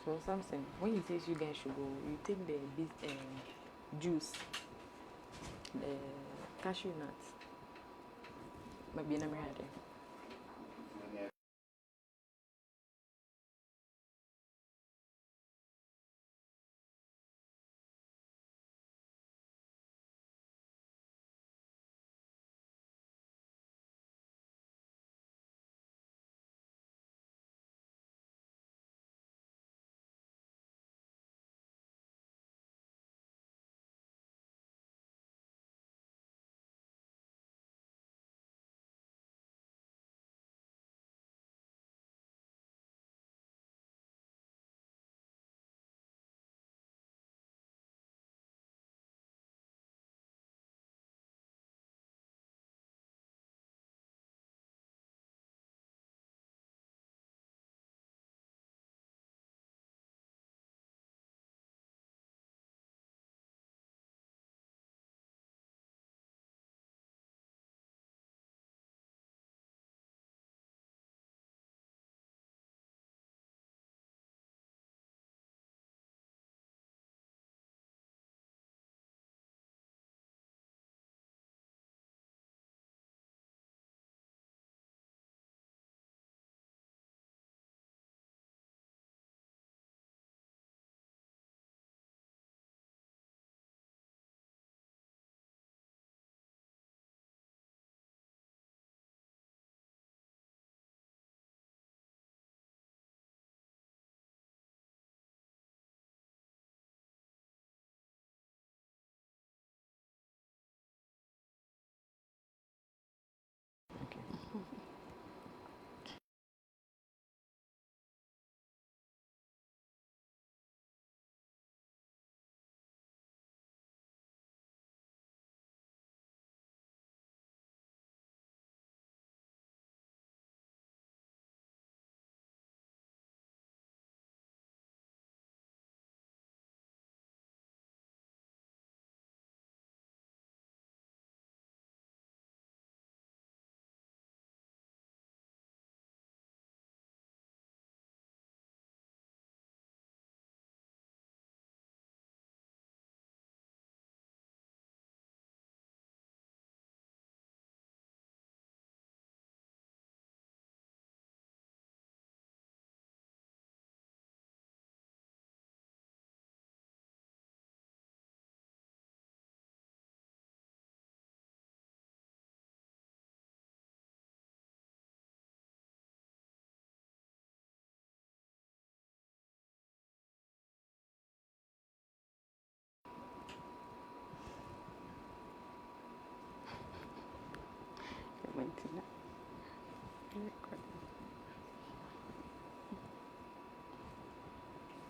So something, when you say sugar and sugar, you take the juice, the cashew nuts. Maybe never had it. Okay.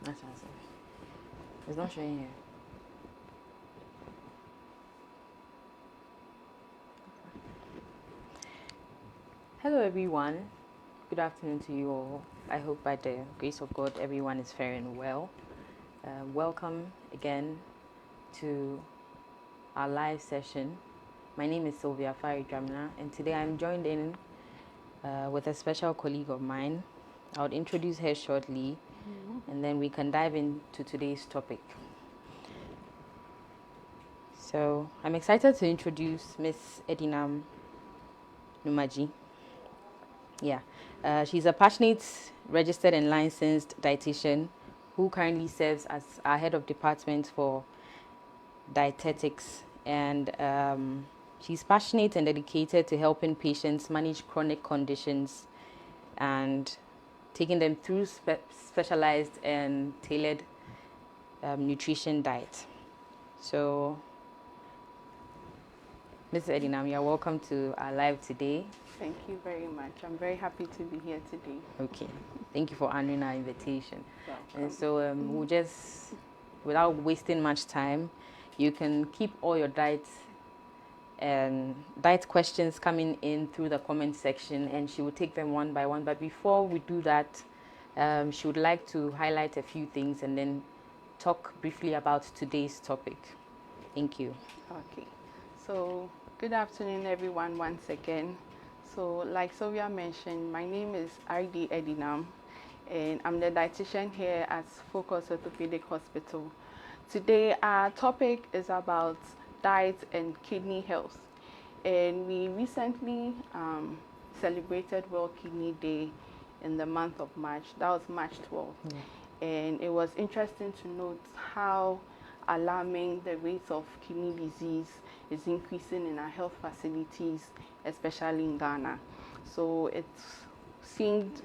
That's awesome. It's not showing here. Hello, everyone. Good afternoon to you all. I hope by the grace of God, everyone is faring well. Welcome again to our live session. My name is Sylvia Faridramna, and today I'm joined in with a special colleague of mine. I would introduce her shortly, and then we can dive into today's topic. So I'm excited to introduce Miss Edinam Numaji. Yeah, she's a passionate, registered and licensed dietitian who currently serves as our head of department for dietetics, and she's passionate and dedicated to helping patients manage chronic conditions and taking them through specialized and tailored nutrition diet. So, Ms. Edinam, you're welcome to our live today. Thank you very much. I'm very happy to be here today. Okay, thank you for honoring our invitation. Welcome. And so we'll just, without wasting much time, you can keep all your diet questions coming in through the comment section, and she will take them one by one. But before we do that, she would like to highlight a few things and then talk briefly about today's topic. Thank you. Okay. So, good afternoon, everyone, once again. So, like Sylvia mentioned, my name is R.D. Edinam, and I'm the dietitian here at FOCOS Orthopaedic Hospital. Today our topic is about diet and kidney health, and we recently celebrated World Kidney Day in the month of March. That was March 12th. And it was interesting to note how alarming the rate of kidney disease is increasing in our health facilities, especially in Ghana. So it seemed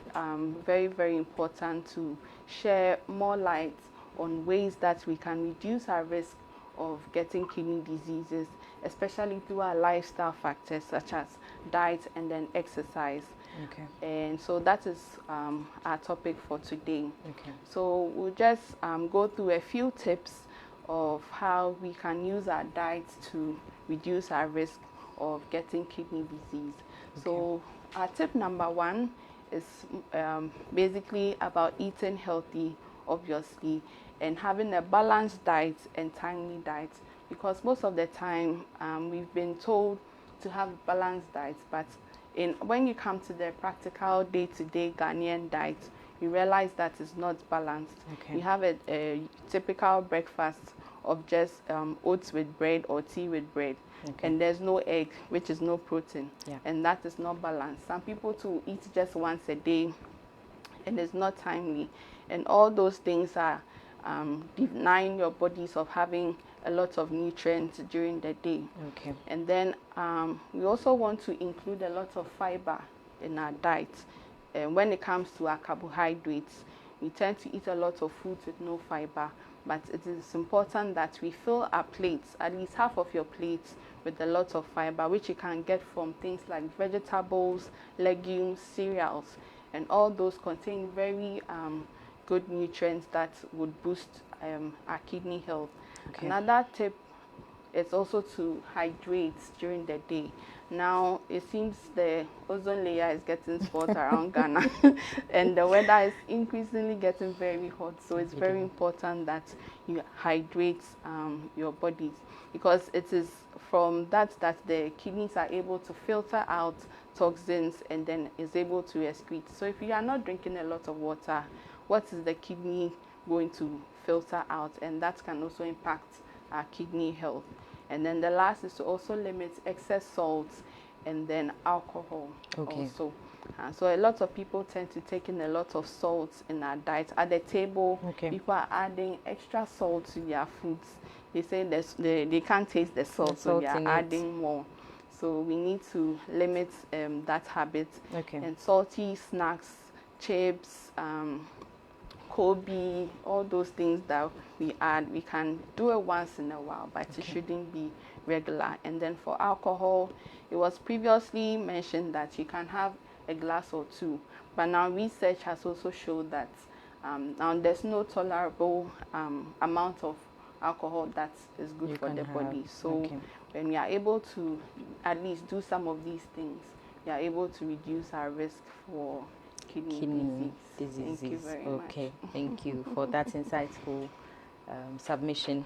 very, very important to share more light on ways that we can reduce our risk of getting kidney diseases, especially through our lifestyle factors such as diet and then exercise. Okay. And so that is our topic for today. Okay. So we'll just go through a few tips of how we can use our diet to reduce our risk of getting kidney disease. Okay. So our tip number one is basically about eating healthy, obviously, and having a balanced diet and timely diet, because most of the time we've been told to have balanced diets, but when you come to the practical day-to-day Ghanaian diet, you realize that it's not balanced. Okay. You have a typical breakfast of just oats with bread or tea with bread. Okay. And there's no egg, which is no protein. Yeah. And that is not balanced. Some people too eat just once a day, and it's not timely. And all those things are denying your bodies of having a lot of nutrients during the day. Okay. And then we also want to include a lot of fiber in our diet. When it comes to our carbohydrates, we tend to eat a lot of foods with no fiber, but it is important that we fill our plates, at least half of your plates, with a lot of fiber, which you can get from things like vegetables, legumes, cereals, and all those contain very good nutrients that would boost our kidney health. Okay. Another tip is also to hydrate during the day. Now, it seems the ozone layer is getting spot around Ghana, and the weather is increasingly getting very hot, so it's very important that you hydrate your bodies, because it is from that the kidneys are able to filter out toxins and then is able to excrete. So if you are not drinking a lot of water, what is the kidney going to filter out? And that can also impact our kidney health. And then the last is to also limit excess salt and then alcohol. Okay. Also. So a lot of people tend to take in a lot of salt in our diet. At the table, okay, people are adding extra salt to their foods. They say they can't taste the salt, so they are adding more. So we need to limit that habit. Okay. And salty snacks, chips, Kobe, all those things that we add, we can do it once in a while, but okay, it shouldn't be regular. And then for alcohol, it was previously mentioned that you can have a glass or two, but now research has also showed that now there's no tolerable amount of alcohol that is good for the body. So okay, when we are able to at least do some of these things, we are able to reduce our risk for kidney diseases. Thank you very much. Thank you for that insightful submission.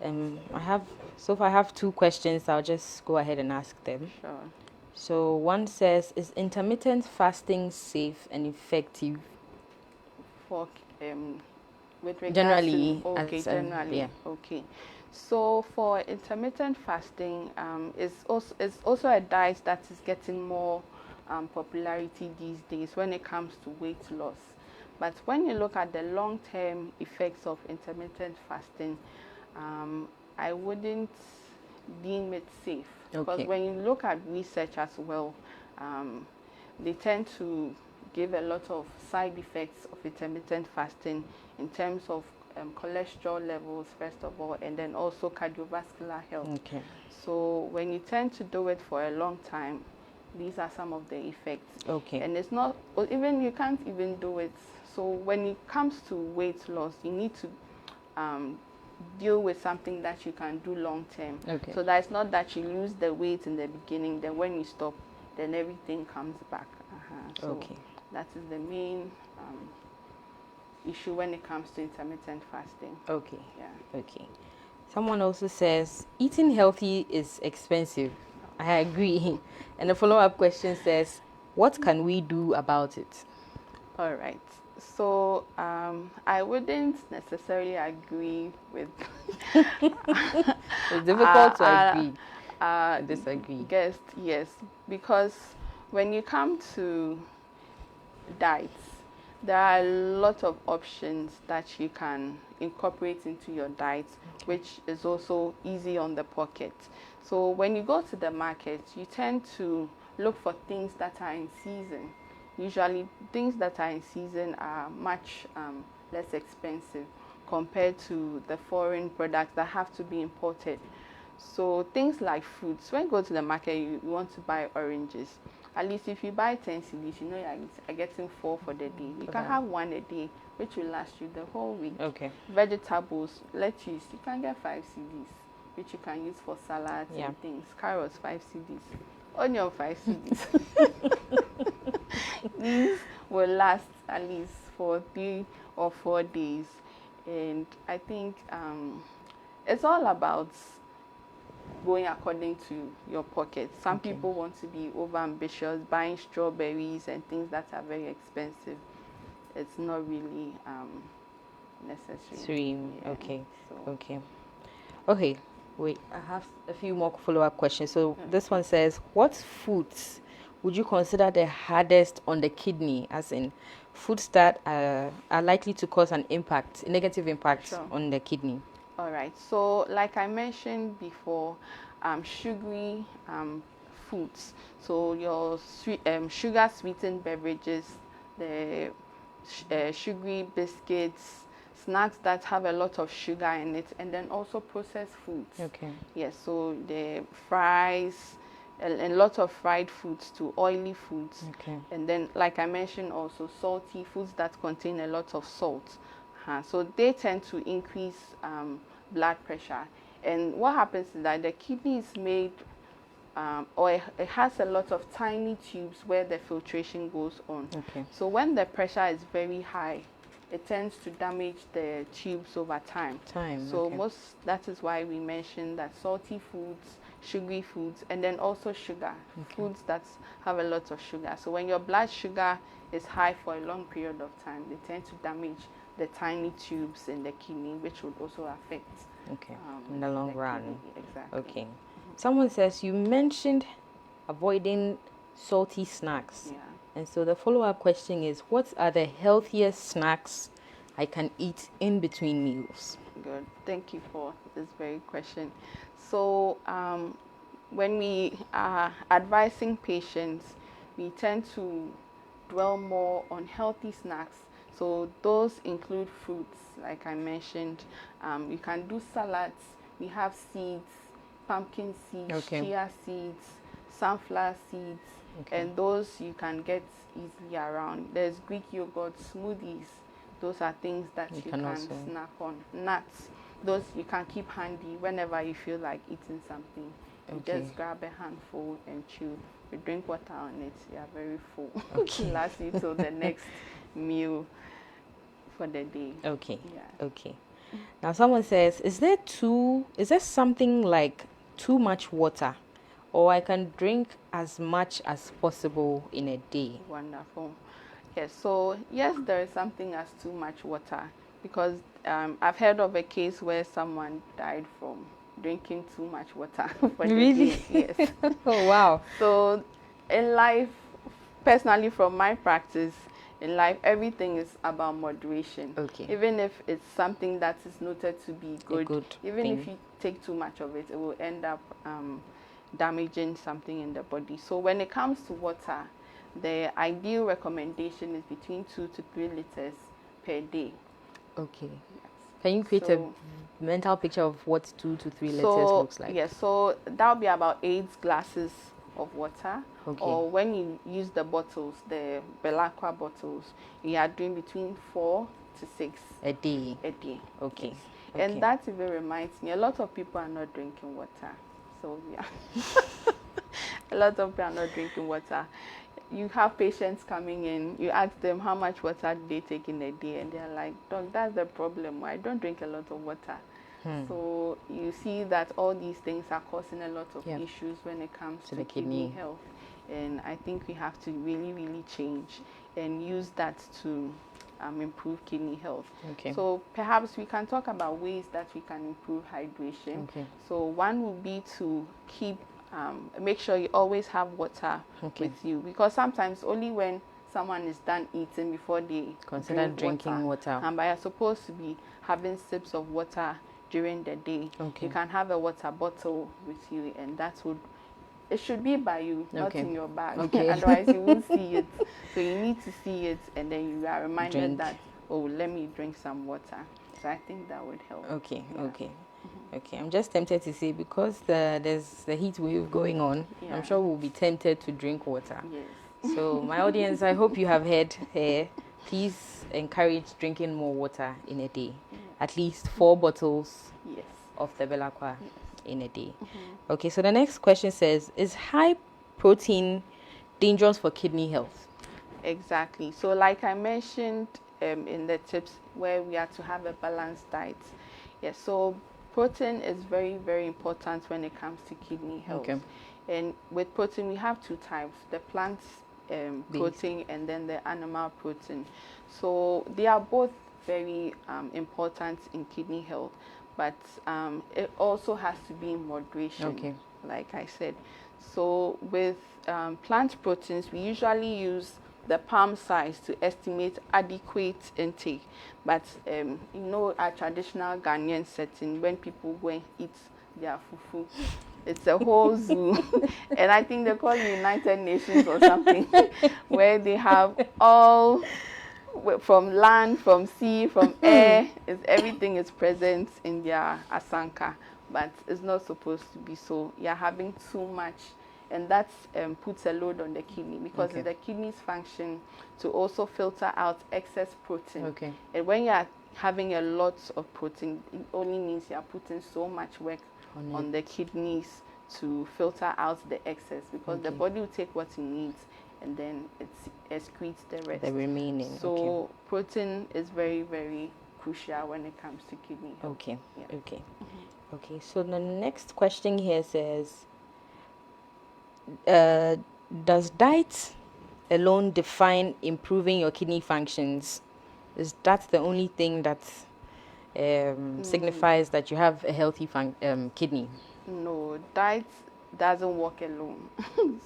I have 2 questions. I'll just go ahead and ask them. Sure. So one says, is intermittent fasting safe and effective? For with regards generally, to, okay, generally, yeah. Okay. So for intermittent fasting, is also a diet that is getting more popularity these days when it comes to weight loss. But when you look at the long-term effects of intermittent fasting, I wouldn't deem it safe. Because okay, when you look at research as well, they tend to give a lot of side effects of intermittent fasting in terms of cholesterol levels, first of all, and then also cardiovascular health. Okay. So when you tend to do it for a long time, these are some of the effects. Okay. And it's not, even you can't even do it. So when it comes to weight loss, you need to deal with something that you can do long term. Okay. So that it's not that you lose the weight in the beginning, then when you stop, then everything comes back. So okay, that is the main issue when it comes to intermittent fasting. Okay. Yeah. Okay. Someone also says eating healthy is expensive. I agree. And the follow-up question says, what can we do about it? All right. So I wouldn't necessarily agree with It's difficult to uh, agree. uh, Disagree. guest, yes, because when you come to diets, there are a lot of options that you can incorporate into your diet, which is also easy on the pocket. So when you go to the market, you tend to look for things that are in season. Usually, things that are in season are much less expensive compared to the foreign products that have to be imported. So things like fruits, when you go to the market, you want to buy oranges. At least if you buy 10 cedis, you know you're getting 4 for the day. You can have one a day, which will last you the whole week. Okay. Vegetables, lettuce, you can get 5 cedis, which you can use for salads and things. Carrots, 5 cedis. Onion, 5 cedis. These will last at least for 3 or 4 days. And I think it's all about going according to your pocket. Some people want to be over ambitious, buying strawberries and things that are very expensive. It's not really necessary. Yeah. Okay. So. Okay. Wait, I have a few more follow-up questions. So this one says, what foods would you consider the hardest on the kidney, as in foods that are likely to cause a negative impact on the kidney? All right. So like I mentioned before, sugary foods. So your sugar sweetened beverages, the sugary biscuits, snacks that have a lot of sugar in it, and then also processed foods. Okay. Yes, so the fries, a lot of fried foods to oily foods. Okay. And then, like I mentioned, also salty foods that contain a lot of salt. So they tend to increase blood pressure. And what happens is that the kidney is made or it has a lot of tiny tubes where the filtration goes on. Okay. So when the pressure is very high, it tends to damage the tubes over time. So that is why we mentioned that salty foods, sugary foods, and then also sugar, foods that have a lot of sugar. So when your blood sugar is high for a long period of time, they tend to damage the tiny tubes in the kidney, which would also affect in the long run. kidney. Exactly. Okay. Someone says you mentioned avoiding salty snacks. Yeah. And so the follow-up question is, what are the healthiest snacks I can eat in between meals? Good. Thank you for this very question. So when we are advising patients, we tend to dwell more on healthy snacks. So those include fruits, like I mentioned. You can do salads. We have seeds, pumpkin seeds, chia seeds, sunflower seeds, and those you can get easily around. There's Greek yogurt, smoothies. Those are things that you can snack on. Nuts, those you can keep handy whenever you feel like eating something. You just grab a handful and chew. You drink water on it. You are very full. It lasts you till the next meal for the day. Okay. Now someone says, is there something like too much water, or I can drink as much as possible in a day? Wonderful. Yes, so yes, there is something as too much water, because I've heard of a case where someone died from drinking too much water for the day. Yes. Oh, wow. So in life, personally from my practice, in life, everything is about moderation. Even if it's something that is noted to be good, even if you take too much of it, it will end up damaging something in the body. So when it comes to water, the ideal recommendation is between 2 to 3 liters per day. Okay. Yes. Can you create a mental picture of what 2 to 3 liters looks like? Yes, so that would be about 8 glasses of water. Or when you use the bottles, the Belacqua bottles, you are doing between 4 to 6 a day. Yes. And that even reminds me, a lot of people are not drinking water. So yeah, a lot of people are not drinking water. You have patients coming in, you ask them how much water do they take in a day, and they're like, Doc, that's the problem. I don't drink a lot of water. So you see that all these things are causing a lot of issues when it comes to the kidney health. And I think we have to really, really change and use that to improve kidney health. Okay. So perhaps we can talk about ways that we can improve hydration. Okay. So one would be to make sure you always have water with you, because sometimes only when someone is done eating before they consider drinking water. But you're supposed to be having sips of water during the day. Okay. You can have a water bottle with you, and it should be by you, not in your bag. Okay. Otherwise, you won't see it. So you need to see it, and then you are reminded that, oh, let me drink some water. So I think that would help. Okay. Okay. I'm just tempted to say, because there's the heat wave going on, I'm sure we'll be tempted to drink water. Yes. So my audience, I hope you have heard here. Please encourage drinking more water in a day. At least 4 bottles of the Belacqua in a day. Okay, so the next question says, is high protein dangerous for kidney health? Exactly. So like I mentioned in the tips, where we are to have a balanced diet. Yes, so protein is very, very important when it comes to kidney health. Okay. And with protein, we have 2 types, the plant protein and then the animal protein. So they are both very important in kidney health, but it also has to be in moderation, like I said. So with plant proteins, we usually use the palm size to estimate adequate intake. But our traditional Ghanaian setting, when people go and eat their fufu, it's a whole zoo. And I think they call it United Nations or something, where they have all from land, from sea, from air, everything is present in their asanka. But it's not supposed to be so. You're having too much, and that puts a load on the kidney, because it's the kidney's function to also filter out excess protein. And when you're having a lot of protein, it only means you're putting so much work on the kidneys to filter out the excess, because the body will take what it needs and then it excretes the rest. The remaining. So protein is very, very crucial when it comes to kidney health. Okay, so the next question here says, does diet alone define improving your kidney functions? Is that the only thing that signifies that you have a healthy kidney? No, diet doesn't work alone.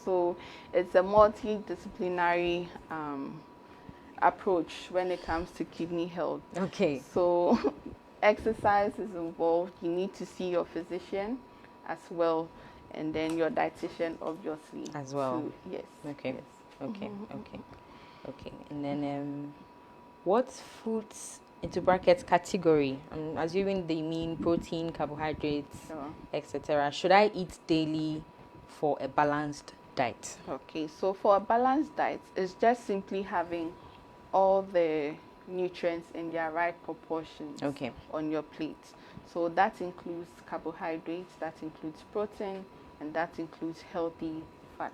So it's a multidisciplinary approach when it comes to kidney health. Okay. So exercise is involved. You need to see your physician as well, and then your dietitian, obviously, as well. Yes. Okay. And then what foods, into brackets, category, I'm assuming they mean protein, carbohydrates, etc., should I eat daily for a balanced diet? Okay, so for a balanced diet, it's just simply having all the nutrients in their right proportions on your plate. So that includes carbohydrates, that includes protein, and that includes healthy fats.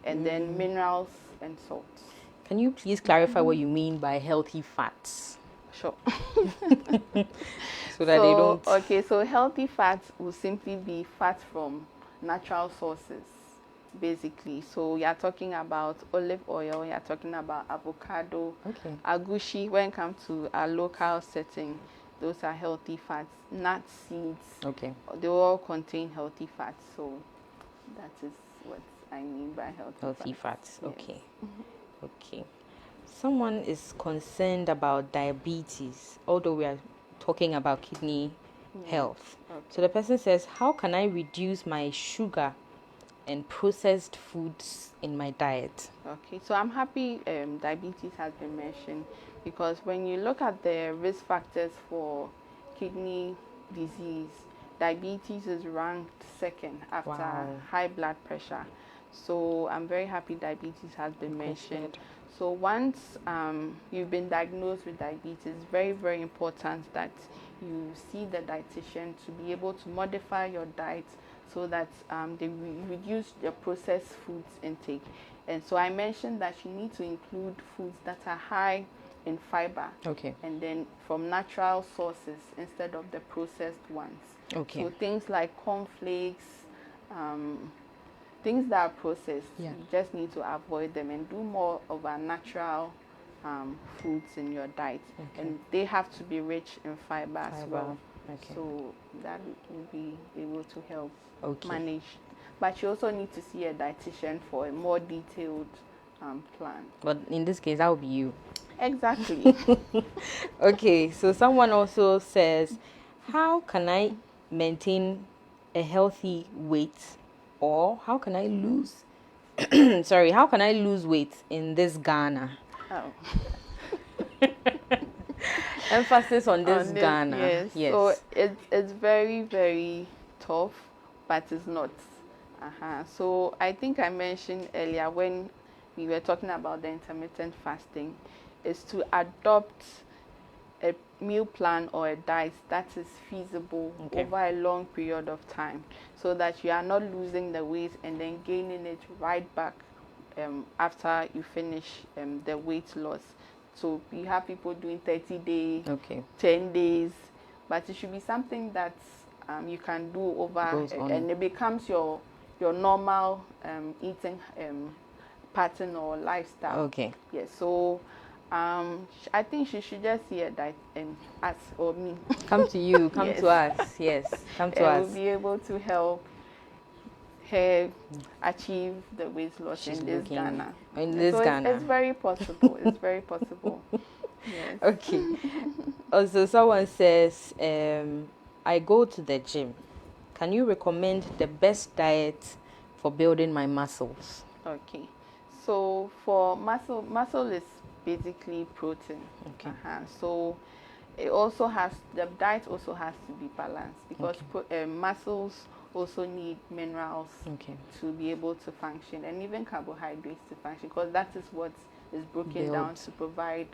And then minerals and salts. Can you please clarify what you mean by healthy fats? Sure. So that they don't... Okay, so healthy fats will simply be fats from natural sources, basically. So you're talking about olive oil, you're talking about avocado, agushi. When it comes to our local setting, those are healthy fats. Nuts, seeds, they all contain healthy fats. So that is what I mean by healthy fats. Okay. Someone is concerned about diabetes, although we are talking about kidney health. So the person says, how can I reduce my sugar and processed foods in my diet? Okay, so I'm happy diabetes has been mentioned, because when you look at the risk factors for kidney disease, diabetes is ranked second after high blood pressure. So I'm very happy diabetes has been mentioned. So once you've been diagnosed with diabetes, it's very, very important that you see the dietitian to be able to modify your diet so that they reduce your processed foods intake. And so I mentioned that you need to include foods that are high in fiber, and then from natural sources instead of the processed ones. So things like cornflakes, things that are processed, you just need to avoid them and do more of a natural foods in your diet, Okay. and they have to be rich in fiber as well. Okay. So that will be able to help Okay. manage. But you also need to see a dietitian for a more detailed plan. But in this case, that would be you. Exactly. Okay, so someone also says, how can I maintain a healthy weight, or how can I lose how can I lose weight in this Ghana? Oh. Emphasis on this On this, Ghana. yes. Yes. So it's very, very tough, but it's not. So I think I mentioned earlier when we were talking about the intermittent fasting, is to adopt a meal plan or a diet that is feasible over a long period of time, so that you are not losing the weight and then gaining it right back after you finish the weight loss. So you have people doing 30 days, 10 days, but it should be something that you can do over, and it becomes your normal eating pattern or lifestyle. Okay. Yes. So I think she should just see a diet us or me. Come to you. Come Yes. to us. Yes. Come to us. We'll be able to help her achieve the weight loss in this Ghana. It's very possible. It's very possible. Yes. Okay. Also, someone says, I go to the gym. Can you recommend the best diet for building my muscles? Okay. So for muscle is basically protein. Okay. So the diet also has to be balanced, because muscles also need minerals to be able to function, and even carbohydrates to function, because that is what is broken down to provide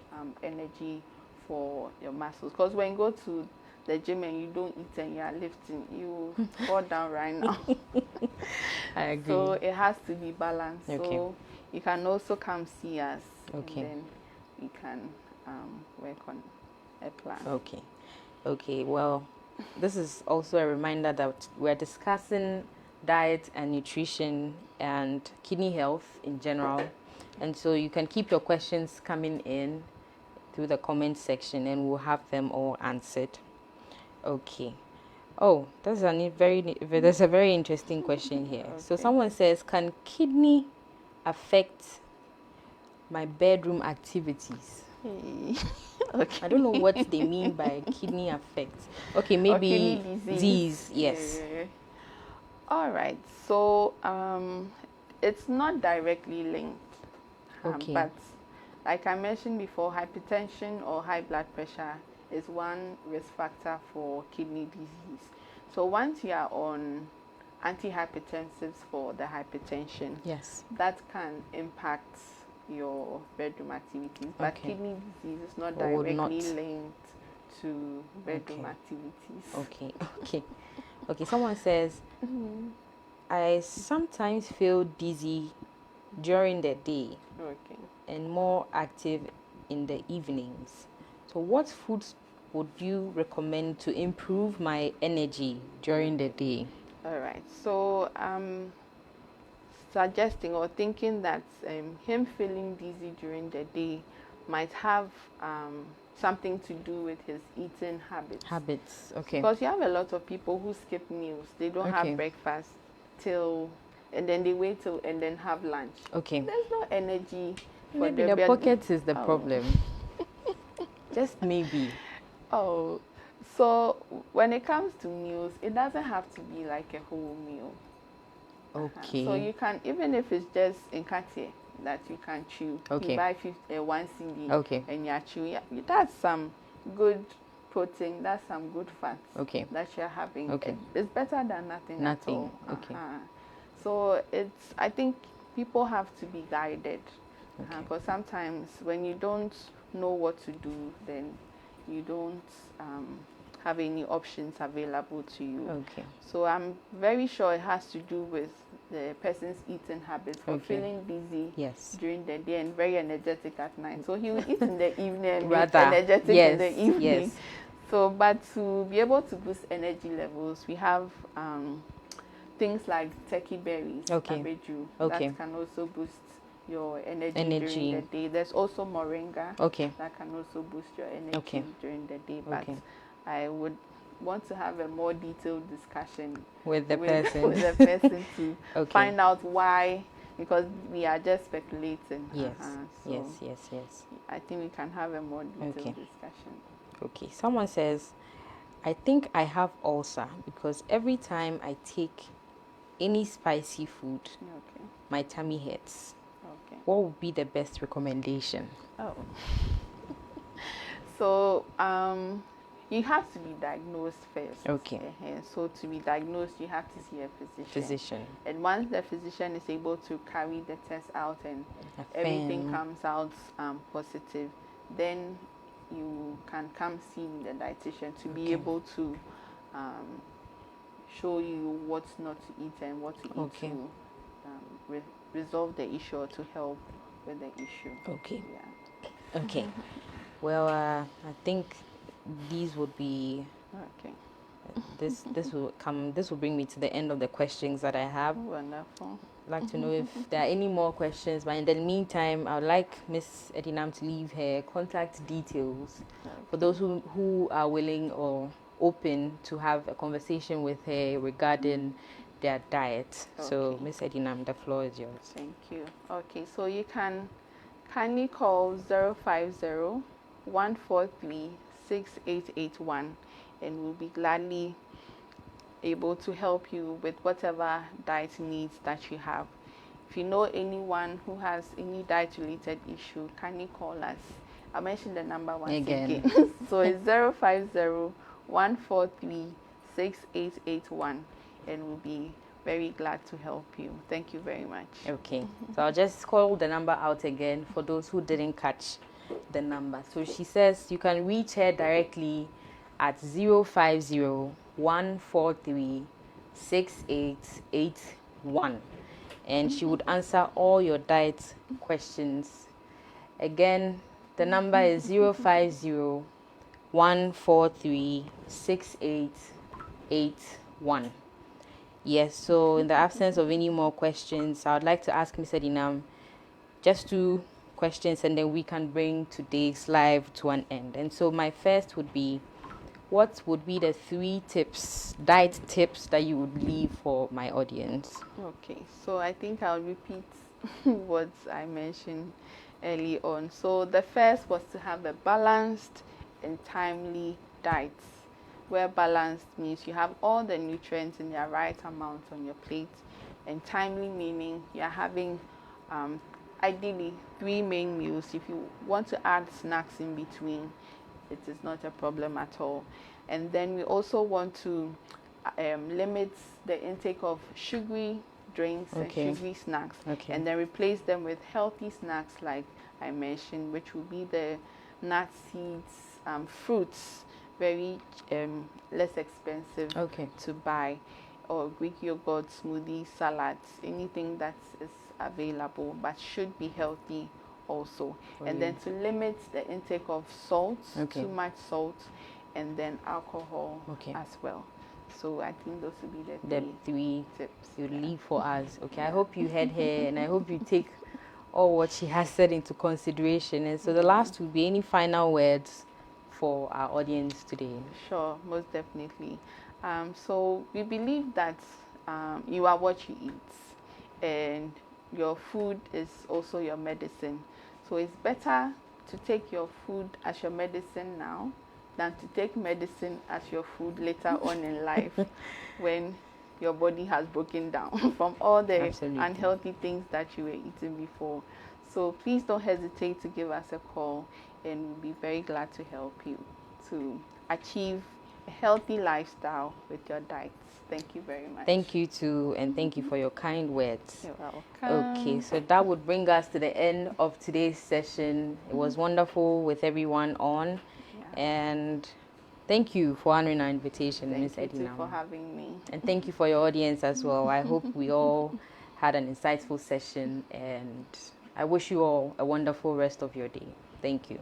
energy for your muscles. Because when you go to the gym and you don't eat and you are lifting, you fall down right now. I agree. So it has to be balanced. So you can also come see us, and then we can work on a plan. Okay. Well, this is also a reminder that we're discussing diet and nutrition and kidney health in general. And so you can keep your questions coming in through the comment section, and we'll have them all answered. Okay. Oh, there's a very interesting question here. So someone says, can kidney affect my bedroom activities? Okay. I don't know what they mean by kidney affect. Okay, maybe kidney disease. Yes. Yeah. All right. So it's not directly linked. But like I mentioned before, hypertension or high blood pressure is one risk factor for kidney disease. So once you are on antihypertensives for the hypertension, that can impact your bedroom activities. But kidney disease is not directly linked to bedroom activities. Okay. Someone says, I sometimes feel dizzy during the day and more active in the evenings. So what foods would you recommend to improve my energy during the day? All right. So suggesting or thinking that him feeling dizzy during the day might have something to do with his eating habits. Because you have a lot of people who skip meals. They don't have breakfast and then they wait till and then have lunch. There's no energy. Maybe the pockets is the problem. Just maybe. So when it comes to meals, it doesn't have to be like a whole meal. So you can, even if it's just in Katie that you can chew. You buy 1 CD and you're chewing. That's some good protein. That's some good fats that you're having. It's better than nothing at all. So I think people have to be guided. Because sometimes when you don't know what to do, then you don't have any options available to you. So I'm very sure it has to do with the person's eating habits, for feeling busy during the day and very energetic at night. So he will eat in the evening and be energetic in the evening. So, but to be able to boost energy levels, we have things like turkey berries, that can also boost your energy during the day. There's also moringa that can also boost your energy during the day. But I would want to have a more detailed discussion with the person to find out why, because we are just speculating. Yes. I think we can have a more detailed discussion. Okay. Someone says, I think I have ulcer because every time I take any spicy food, my tummy hurts. What would be the best recommendation? So you have to be diagnosed first. So to be diagnosed, you have to see a physician. And once the physician is able to carry the test out and everything comes out positive, then you can come see the dietitian to be able to show you what not to eat and what to eat to resolve the issue or to help with the issue. Well, I think these would be this will bring me to the end of the questions that I have. Wonderful. I'd like to know if there are any more questions, but in the meantime, I would like Miss Edinam to leave her contact details for those who are willing or open to have a conversation with her regarding their diet. So, Miss Edinam, the floor is yours. Thank you. Okay, so you can kindly call 050-143-6881, and we'll be gladly able to help you with whatever diet needs that you have. If you know anyone who has any diet-related issue, kindly call us. I'll mention the number once again. So it's 050-143-6881, and we'll be very glad to help you. Thank you very much. Okay, so I'll just call the number out again for those who didn't catch the number. So she says you can reach her directly at 050-143-6881, and she would answer all your diet questions. Again, the number is 050-143-6881. Yes, so in the absence of any more questions, I would like to ask Ms. Edinam just 2 questions, and then we can bring today's live to an end. And so my first would be, what would be the 3 diet tips that you would leave for my audience? Okay, so I think I'll repeat what I mentioned early on. So the first was to have a balanced and timely diet, where balanced means you have all the nutrients in their right amount on your plate, and timely meaning you're having ideally 3 main meals. If you want to add snacks in between, it is not a problem at all. And then we also want to limit the intake of sugary drinks and sugary snacks, and then replace them with healthy snacks like I mentioned, which will be the nuts, seeds, fruits, very less expensive to buy, or Greek yogurt, smoothies, salads, anything that is available but should be healthy also. And then to limit the intake of salt, too much salt, and then alcohol as well. So I think those would be the 3 tips you leave for us. I hope you heard her, and I hope you take all what she has said into consideration. And so the last will be any final words for our audience today. Sure, most definitely. So we believe that you are what you eat, and your food is also your medicine. So it's better to take your food as your medicine now than to take medicine as your food later on in life, when your body has broken down from all the unhealthy things that you were eating before. So please don't hesitate to give us a call, and we'll be very glad to help you to achieve a healthy lifestyle with your diets. Thank you very much. Thank you too, and thank you for your kind words. You're welcome. Okay, so that would bring us to the end of today's session. It was wonderful with everyone on, and thank you for honoring our invitation, Ms. Edinam. Thank you for having me. And thank you for your audience as well. I hope we all had an insightful session, and I wish you all a wonderful rest of your day. Thank you.